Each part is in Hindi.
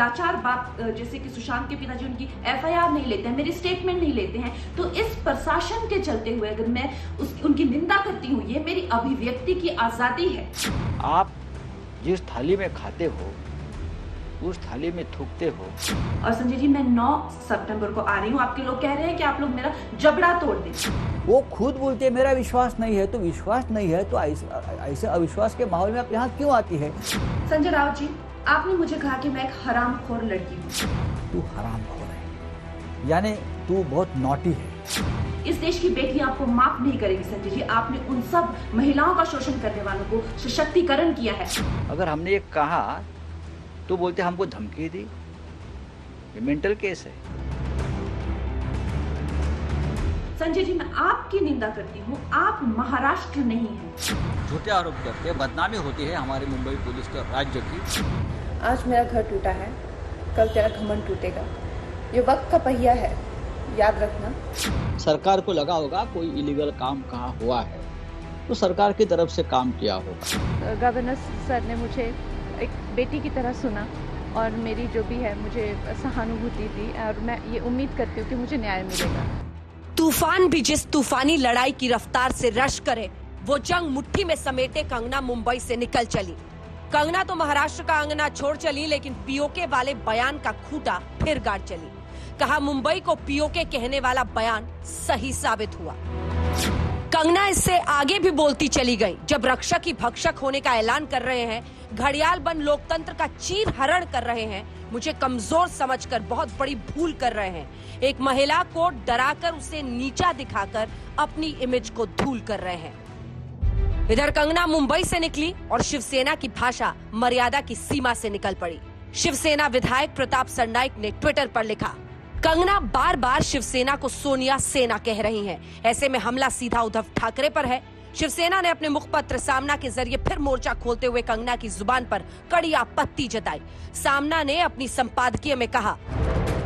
लाचार बात, जैसे कि सुशांत के पिताजी उनकी FIR नहीं लेते हैं, मेरी स्टेटमेंट नहीं लेते हैं, तो इस प्रशासन के चलते हुए अगर मैं उनकी निंदा करती हूँ, ये मेरी अभिव्यक्ति की आजादी है। आप जिस थाली में खाते हो उस थाली में थूकते हो। और संजय जी, मैं 9 सितंबर को आ रही हूँ, आपके लोग कह रहे हैं कि आप लोग मेरा जबड़ा तोड़ दें। वो खुद बोलते हैं मेरा विश्वास नहीं है, तो विश्वास नहीं है तो ऐसे अविश्वास के माहौल में आप यहाँ क्यों आती है? संजय राउत जी, आपने मुझे कहा कि मैं एक हरामखोर लड़की हूँ। तू हरामखोर है, यानी तू बहुत नॉटी है। इस देश की बेटी आपको माफ नहीं करेगी संजय जी। आपने उन सब महिलाओं का शोषण करने वालों को सशक्तिकरण किया है। अगर हमने ये कहा तो बोलते हमको धमकी दी, ये मेंटल केस है। संजय जी, मैं आपकी निंदा करती हूँ, आप महाराष्ट्र नहीं हैं। झूठे आरोप करके बदनामी होती है हमारे मुंबई पुलिस के राज्य की। आज मेरा घर टूटा है, कल तेरा घमंड टूटेगा। ये वक्त का पहिया है, याद रखना। सरकार को लगा होगा कोई इलीगल काम कहाँ हुआ है तो सरकार की तरफ से काम किया होगा। गवर्नर सर ने मुझे एक बेटी की तरह सुना और मेरी जो भी है मुझे सहानुभूति दी और मैं ये उम्मीद करती हूँ कि मुझे न्याय मिलेगा। तूफान भी जिस तूफानी लड़ाई की रफ्तार से रश करे, वो जंग मुट्ठी में समेटे कंगना मुंबई से निकल चली। कंगना तो महाराष्ट्र का अंगना छोड़ चली, लेकिन पीओके वाले बयान का खूंटा फिर गाड़ चली। कहा मुंबई को पीओके कहने वाला बयान सही साबित हुआ। कंगना इससे आगे भी बोलती चली गई। जब रक्षक ही भक्षक होने का ऐलान कर रहे हैं, घड़ियाल बन लोकतंत्र का चीर हरण कर रहे हैं, मुझे कमजोर समझकर बहुत बड़ी भूल कर रहे हैं। एक महिला को डराकर उसे नीचा दिखाकर अपनी इमेज को धूल कर रहे हैं। इधर कंगना मुंबई से निकली और शिवसेना की भाषा मर्यादा की सीमा से निकल पड़ी। शिवसेना विधायक प्रताप सरनाइक ने ट्विटर पर लिखा, कंगना बार बार शिवसेना को सोनिया सेना कह रही हैं। ऐसे में हमला सीधा उद्धव ठाकरे पर है। शिवसेना ने अपने मुखपत्र सामना के जरिए फिर मोर्चा खोलते हुए कंगना की जुबान पर कड़ी आपत्ति जताई। सामना ने अपनी संपादकीय में कहा,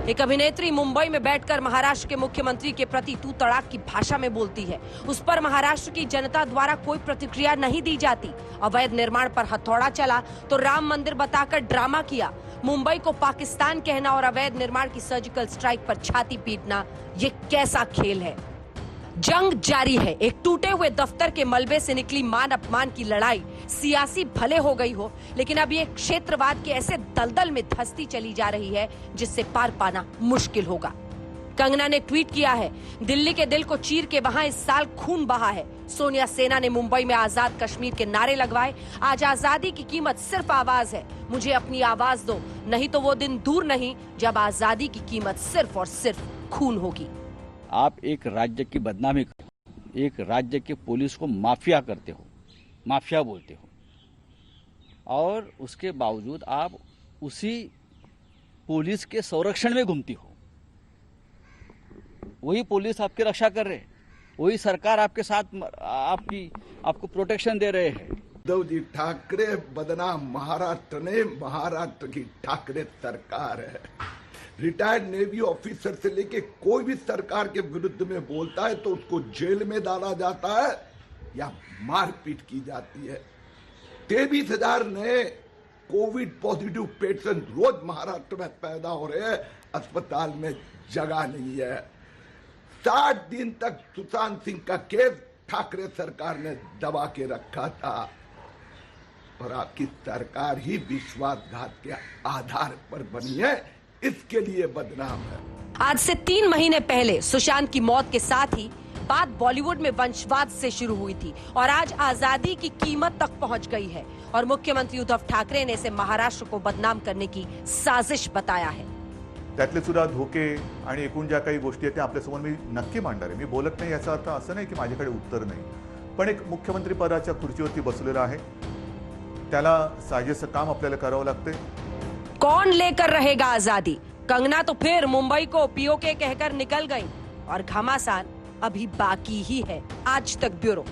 एक अभिनेत्री मुंबई में बैठकर महाराष्ट्र के मुख्यमंत्री के प्रति तू तड़ाक की भाषा में बोलती है। उस पर महाराष्ट्र की जनता द्वारा कोई प्रतिक्रिया नहीं दी जाती। अवैध निर्माण पर हथौड़ा चला तो राम मंदिर बताकर ड्रामा किया। मुंबई को पाकिस्तान कहना और अवैध निर्माण की सर्जिकल स्ट्राइक पर छाती पीटना, ये कैसा खेल है? जंग जारी है। एक टूटे हुए दफ्तर के मलबे से निकली मान अपमान की लड़ाई सियासी भले हो गई हो, लेकिन अब ये क्षेत्रवाद के ऐसे दलदल में धंसती चली जा रही है जिससे पार पाना मुश्किल होगा। कंगना ने ट्वीट किया है, दिल्ली के दिल को चीर के वहां इस साल खून बहा है। सोनिया सेना ने मुंबई में आजाद कश्मीर के नारे लगवाए। आज आजादी की कीमत सिर्फ आवाज है। मुझे अपनी आवाज दो, नहीं तो वो दिन दूर नहीं जब आजादी की कीमत सिर्फ और सिर्फ खून होगी। आप एक राज्य की बदनामी करते हो, एक राज्य के पुलिस को माफिया करते हो, माफिया बोलते हो, और उसके बावजूद आप उसी पुलिस के संरक्षण में घूमती हो। वही पुलिस आपकी रक्षा कर रहे हैं, वही सरकार आपके साथ आपको प्रोटेक्शन दे रहे हैं। उद्धव जी ठाकरे बदनाम महाराष्ट्र ने, महाराष्ट्र की ठाकरे सरकार है। रिटायर्ड नेवी ऑफिसर से लेके कोई भी सरकार के विरुद्ध में बोलता है तो उसको जेल में डाला जाता है या मारपीट की जाती है। 23,000 नए कोविड पॉजिटिव पेशेंट रोज महाराष्ट्र में पैदा हो रहे हैं, अस्पताल में जगह नहीं है। 60 दिन तक सुशांत सिंह का केस ठाकरे सरकार ने दबा के रखा था और आपकी सरकार ही विश्वासघात के आधार पर बनी है, इसके लिए बदनाम है। आज से 3 महीने पहले सुशांत की मौत के साथ ही बात बॉलीवुड में वंशवाद से शुरू हुई थी और आज आजादी की कीमत तक पहुंच गई है और मुख्यमंत्री उद्धव ठाकरे ने इसे महाराष्ट्र को बदनाम करने की साजिश बताया है। त्यातले सुद्धा धोके आणि एकूण ज्या काही गोष्टी आहेत त्या आपल्यासमोर मी नक्की मांडणार आहे। मी बोलत नाही याचा अर्थ असं नाही की माझ्याकडे उत्तर नाही, पण एक मुख्यमंत्री पदाच्या खुर्चीवरती बसलेला आहे, त्याला साजेसं काम आपल्याला करावं लागते। कौन लेकर रहेगा आजादी? कंगना तो फिर मुंबई को पीओके कहकर निकल गई और घमासान अभी बाकी ही है। आज तक ब्यूरो।